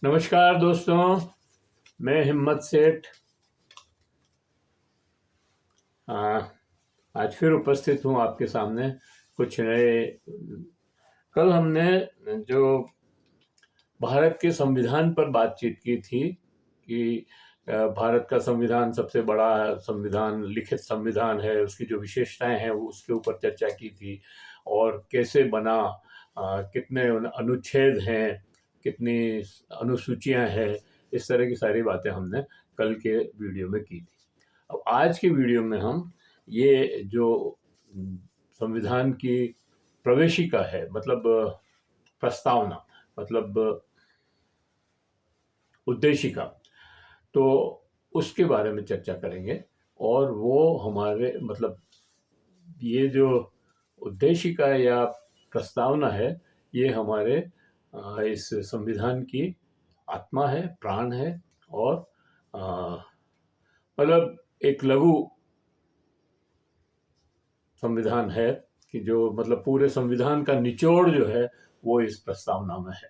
नमस्कार दोस्तों, मैं हिम्मत सेठ आज फिर उपस्थित हूँ आपके सामने कुछ नए। कल हमने जो भारत के संविधान पर बातचीत की थी कि भारत का संविधान सबसे बड़ा संविधान, लिखित संविधान है, उसकी जो विशेषताएं हैं वो उसके ऊपर चर्चा की थी और कैसे बना, कितने अनुच्छेद हैं, कितनी अनुसूचियां हैं, इस तरह की सारी बातें हमने कल के वीडियो में की थी। अब आज के वीडियो में हम ये जो संविधान की प्रवेशिका है, मतलब प्रस्तावना, मतलब उद्देशिका, तो उसके बारे में चर्चा करेंगे। और वो हमारे मतलब ये जो उद्देशिका या प्रस्तावना है, ये हमारे इस संविधान की आत्मा है, प्राण है और मतलब एक लघु संविधान है कि जो मतलब पूरे संविधान का निचोड़ जो है वो इस प्रस्तावना में है।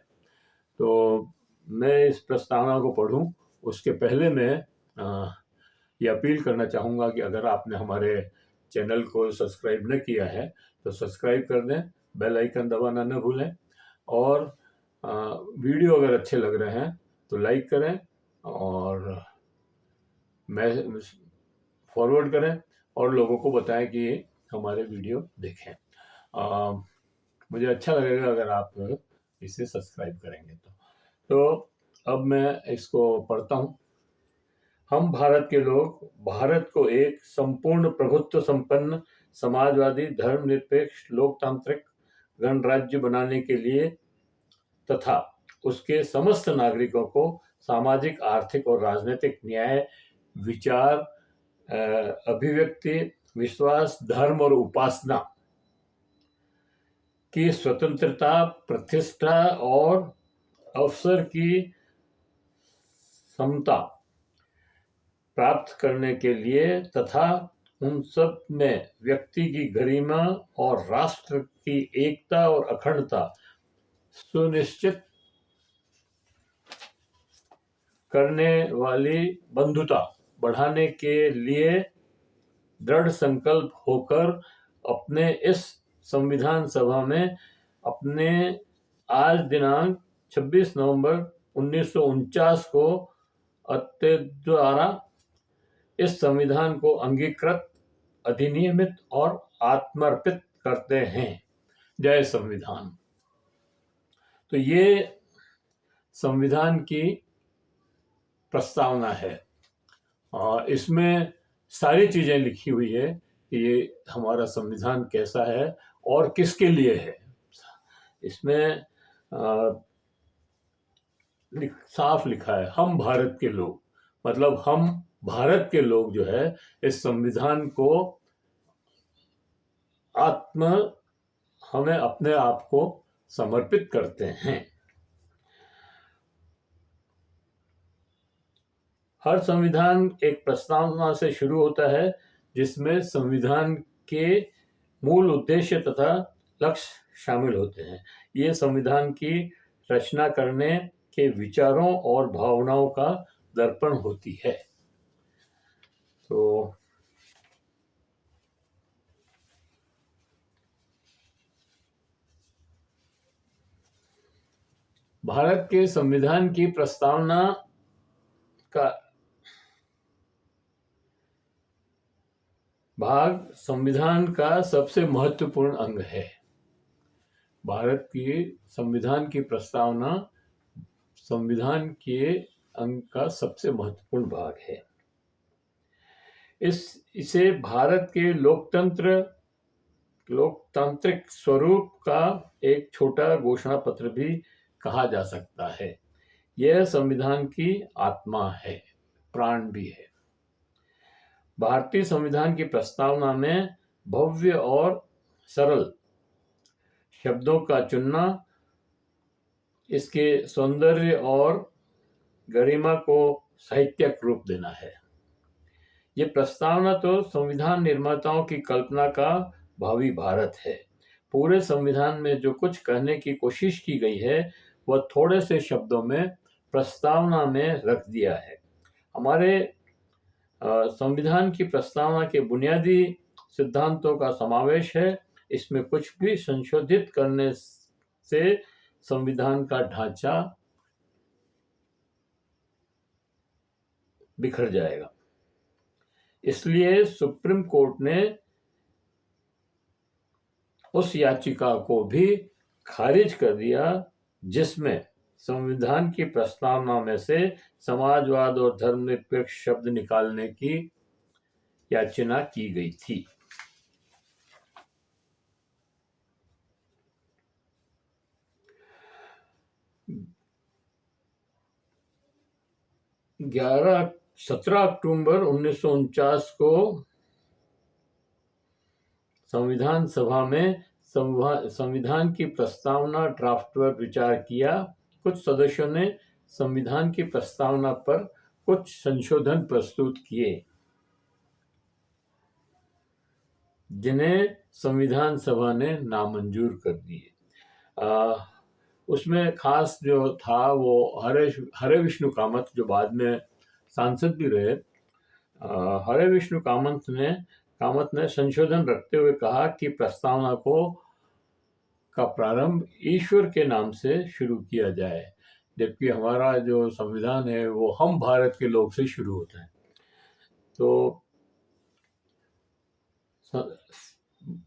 तो मैं इस प्रस्तावना को पढ़ूं उसके पहले मैं ये अपील करना चाहूँगा कि अगर आपने हमारे चैनल को सब्सक्राइब न किया है तो सब्सक्राइब कर दें, बेल आइकन दबाना न भूलें और वीडियो अगर अच्छे लग रहे हैं तो लाइक करें और फॉरवर्ड करें और लोगों को बताएं कि हमारे वीडियो देखें। मुझे अच्छा लगेगा अगर आप इसे सब्सक्राइब करेंगे तो अब मैं इसको पढ़ता हूँ। हम भारत के लोग भारत को एक संपूर्ण प्रभुत्व संपन्न समाजवादी धर्मनिरपेक्ष लोकतांत्रिक गणराज्य बनाने के लिए तथा उसके समस्त नागरिकों को सामाजिक, आर्थिक और राजनीतिक न्याय, विचार, अभिव्यक्ति, विश्वास, धर्म और उपासना की स्वतंत्रता, प्रतिष्ठा और अवसर की समता प्राप्त करने के लिए तथा उन सब में व्यक्ति की गरिमा और राष्ट्र की एकता और अखंडता सुनिश्चित करने वाली बंधुता बढ़ाने के लिए दृढ़ संकल्प होकर अपने इस संविधान सभा में अपने आज दिनांक 26 नवंबर 1949 को अत्य द्वारा इस संविधान को अंगीकृत, अधिनियमित और आत्मर्पित करते हैं। जय संविधान। तो ये संविधान की प्रस्तावना है और इसमें सारी चीजें लिखी हुई है कि ये हमारा संविधान कैसा है और किसके लिए है। इसमें साफ लिखा है, हम भारत के लोग, मतलब हम भारत के लोग जो है इस संविधान को हमें अपने आप को समर्पित करते हैं। हर संविधान एक प्रस्तावना से शुरू होता है जिसमें संविधान के मूल उद्देश्य तथा लक्ष्य शामिल होते हैं। ये संविधान की रचना करने के विचारों और भावनाओं का दर्पण होती है। तो भारत के संविधान की प्रस्तावना का भाग संविधान का सबसे महत्वपूर्ण अंग है। भारत की संविधान की प्रस्तावना संविधान के अंग का सबसे महत्वपूर्ण भाग है। इसे भारत के लोकतांत्रिक स्वरूप का एक छोटा घोषणा पत्र भी कहा जा सकता है। यह संविधान की आत्मा है, प्राण भी है। भारतीय संविधान की प्रस्तावना में भव्य और सरल शब्दों का चुनना, इसके सौंदर्य और गरिमा को साहित्यिक रूप देना है। ये प्रस्तावना तो संविधान निर्माताओं की कल्पना का भावी भारत है। पूरे संविधान में जो कुछ कहने की कोशिश की गई है वह थोड़े से शब्दों में प्रस्तावना में रख दिया है। हमारे संविधान की प्रस्तावना के बुनियादी सिद्धांतों का समावेश है। इसमें कुछ भी संशोधित करने से संविधान का ढांचा बिखर जाएगा। इसलिए सुप्रीम कोर्ट ने उस याचिका को भी खारिज कर दिया जिसमें संविधान की प्रस्तावना में से समाजवाद और धर्मनिरपेक्ष शब्द निकालने की याचना की गई थी। ग्यारह 17 अक्टूबर 1949 को संविधान सभा में संविधान की प्रस्तावना ड्राफ्ट पर विचार किया। कुछ सदस्यों ने संविधान की प्रस्तावना पर कुछ संशोधन प्रस्तुत किए जिन्हें संविधान सभा ने नामंजूर कर दिए। उसमें खास जो था वो हरे विष्णु कामत, जो बाद में सांसद भी रहे। हरे विष्णु कामत ने संशोधन रखते हुए कहा कि प्रस्तावना का प्रारंभ ईश्वर के नाम से शुरू किया जाए, जबकि हमारा जो संविधान है वो हम भारत के लोग से शुरू होता है। तो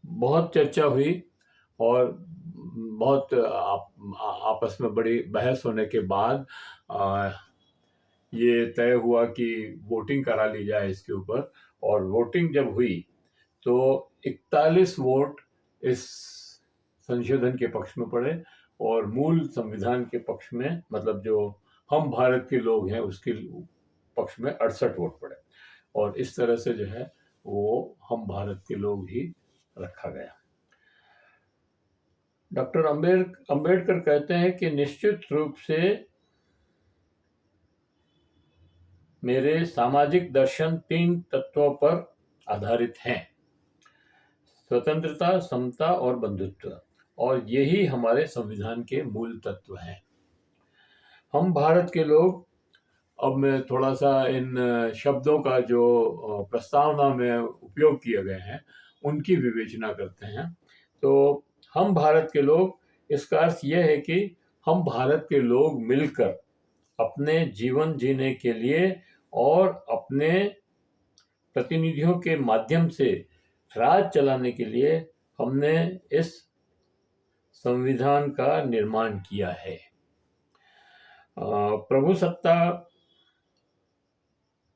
बहुत चर्चा हुई और बहुत आपस में बड़ी बहस होने के बाद ये तय हुआ कि वोटिंग करा ली जाए इसके ऊपर। और वोटिंग जब हुई तो 41 वोट इस संशोधन के पक्ष में पड़े और मूल संविधान के पक्ष में, मतलब जो हम भारत के लोग हैं उसके पक्ष में 68 वोट पड़े। और इस तरह से जो है वो हम भारत के लोग ही रखा गया। डॉक्टर अंबेडकर कहते हैं कि निश्चित रूप से मेरे सामाजिक दर्शन 3 तत्वों पर आधारित हैं: स्वतंत्रता, समता और बंधुत्व, और यही हमारे संविधान के मूल तत्व हैं। हम भारत के लोग, अब मैं थोड़ा सा इन शब्दों का जो प्रस्तावना में उपयोग किए गए हैं उनकी विवेचना करते हैं। तो हम भारत के लोग, इसका अर्थ यह है कि हम भारत के लोग मिलकर अपने जीवन जीने के लिए और अपने प्रतिनिधियों के माध्यम से राज चलाने के लिए हमने इस संविधान का निर्माण किया है। प्रभुसत्ता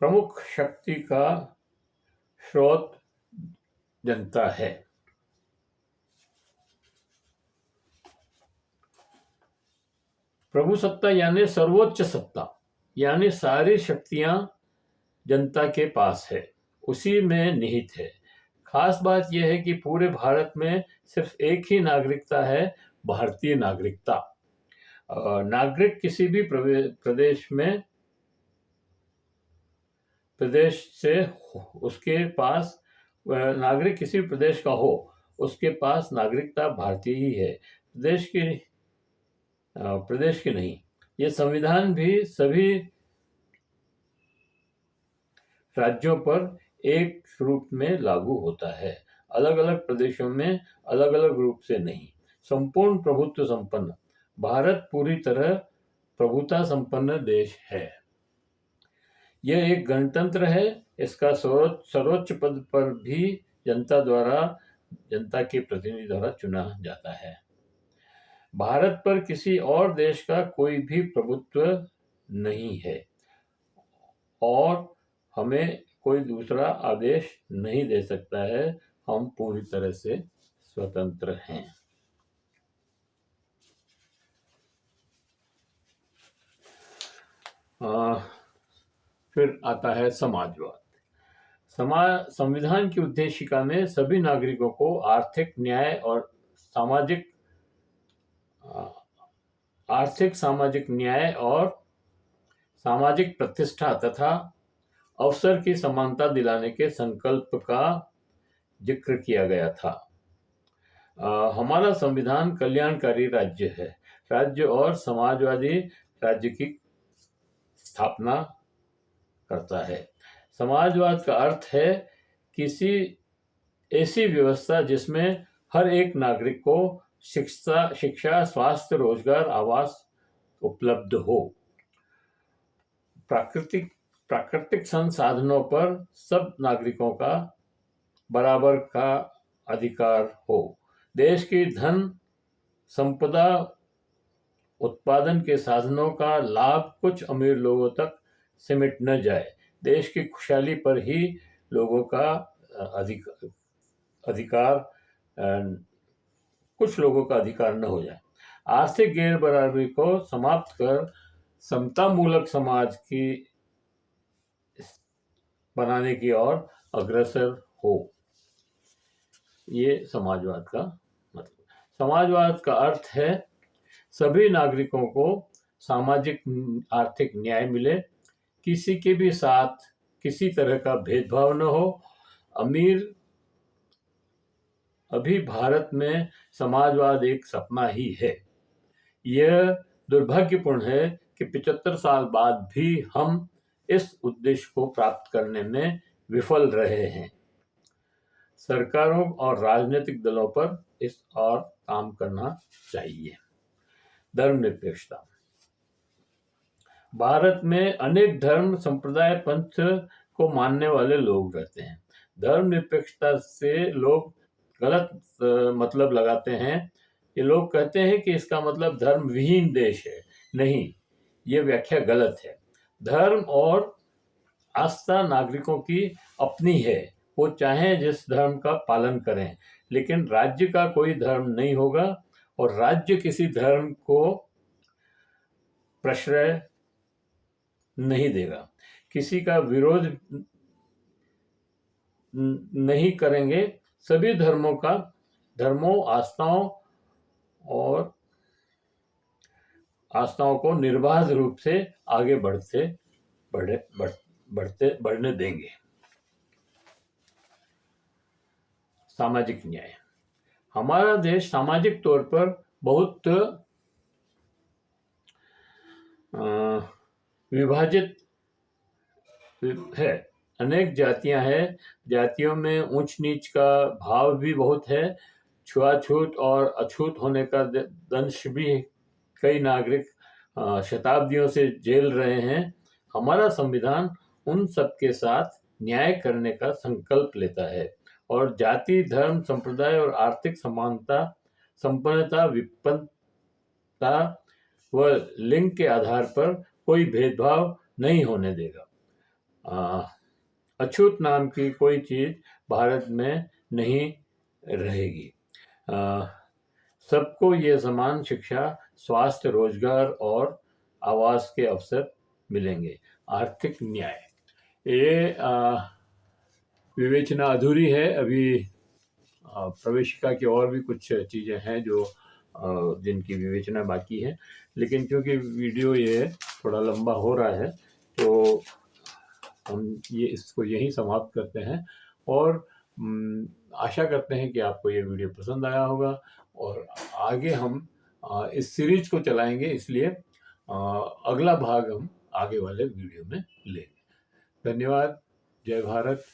प्रमुख शक्ति का स्रोत जनता है। प्रभुसत्ता यानी सर्वोच्च सत्ता, यानी सारी शक्तियां जनता के पास है, उसी में निहित है। खास बात यह है कि पूरे भारत में सिर्फ एक ही नागरिकता है, भारतीय नागरिकता। नागरिक किसी भी नागरिक किसी भी प्रदेश का हो, उसके पास नागरिकता भारतीय ही है, प्रदेश की नहीं। ये संविधान भी सभी राज्यों पर एक रूप में लागू होता है, अलग अलग प्रदेशों में अलग अलग रूप से नहीं। संपूर्ण प्रभुत्व संपन्न भारत पूरी तरह प्रभुता संपन्न देश है। यह एक गणतंत्र है। इसका सर्वोच्च पद पर भी जनता के प्रतिनिधि द्वारा चुना जाता है। भारत पर किसी और देश का कोई भी प्रभुत्व नहीं है और हमें कोई दूसरा आदेश नहीं दे सकता है। हम पूरी तरह से स्वतंत्र हैं। फिर आता है समाजवाद। संविधान की उद्देशिका में सभी नागरिकों को आर्थिक सामाजिक न्याय और सामाजिक प्रतिष्ठा तथा अवसर की समानता दिलाने के संकल्प का जिक्र किया गया था। हमारा संविधान कल्याणकारी राज्य है। राज्य और समाजवादी राज्य की स्थापना करता है। समाजवाद का अर्थ है किसी ऐसी व्यवस्था जिसमें हर एक नागरिक को शिक्षा, स्वास्थ्य, रोजगार, आवास उपलब्ध हो। प्राकृतिक संसाधनों पर सब नागरिकों का बराबर का अधिकार हो। देश की धन संपदा, उत्पादन के साधनों का लाभ कुछ अमीर लोगों तक सिमट न जाए। देश की खुशहाली पर ही लोगों का अधिकार कुछ लोगों का अधिकार न हो जाए। आर्थिक गैर बराबरी को समाप्त कर समता मूलक समाज की बनाने की ओर अग्रसर हो। ये समाजवाद का मतलब। समाजवाद का अर्थ है सभी नागरिकों को सामाजिक आर्थिक न्याय मिले, किसी के भी साथ किसी तरह का भेदभाव न हो। अभी भारत में समाजवाद एक सपना ही है। यह दुर्भाग्यपूर्ण है कि 75 साल बाद भी हम इस उद्देश्य को प्राप्त करने में विफल रहे हैं। सरकारों और राजनीतिक दलों पर इस और काम करना चाहिए। धर्मनिरपेक्षता। भारत में अनेक धर्म, संप्रदाय, पंथ को मानने वाले लोग रहते हैं। धर्मनिरपेक्षता से लोग गलत मतलब लगाते हैं। ये लोग कहते हैं कि इसका मतलब धर्म विहीन देश है। नहीं, ये व्याख्या गलत है। धर्म और आस्था नागरिकों की अपनी है, वो चाहे जिस धर्म का पालन करें, लेकिन राज्य का कोई धर्म नहीं होगा और राज्य किसी धर्म को प्रश्रय नहीं देगा। किसी का विरोध नहीं करेंगे। सभी धर्मों, आस्थाओं को निर्बाध रूप से आगे बढ़ने देंगे। सामाजिक न्याय। हमारा देश सामाजिक तौर पर बहुत विभाजित है। अनेक जातियां हैं। जातियों में ऊंच नीच का भाव भी बहुत है। छुआछूत और अछूत होने का दंश भी कई नागरिक शताब्दियों से झेल रहे हैं। हमारा संविधान उन सबके साथ न्याय करने का संकल्प लेता है और जाति, धर्म, संप्रदाय और आर्थिक समानता, संपन्नता, विपन्नता व लिंग के आधार पर कोई भेदभाव नहीं होने देगा। अछूत नाम की कोई चीज भारत में नहीं रहेगी। सबको ये समान शिक्षा, स्वास्थ्य, रोजगार और आवास के अवसर मिलेंगे। आर्थिक न्याय, ये विवेचना अधूरी है। अभी प्रवेशिका की और भी कुछ चीज़ें हैं जो जिनकी विवेचना बाकी है, लेकिन क्योंकि वीडियो ये थोड़ा लंबा हो रहा है तो हम इसको यहीं समाप्त करते हैं और आशा करते हैं कि आपको ये वीडियो पसंद आया होगा और आगे हम इस सीरीज को चलाएंगे, इसलिए अगला भाग हम आगे वाले वीडियो में लेंगे। धन्यवाद। जय भारत।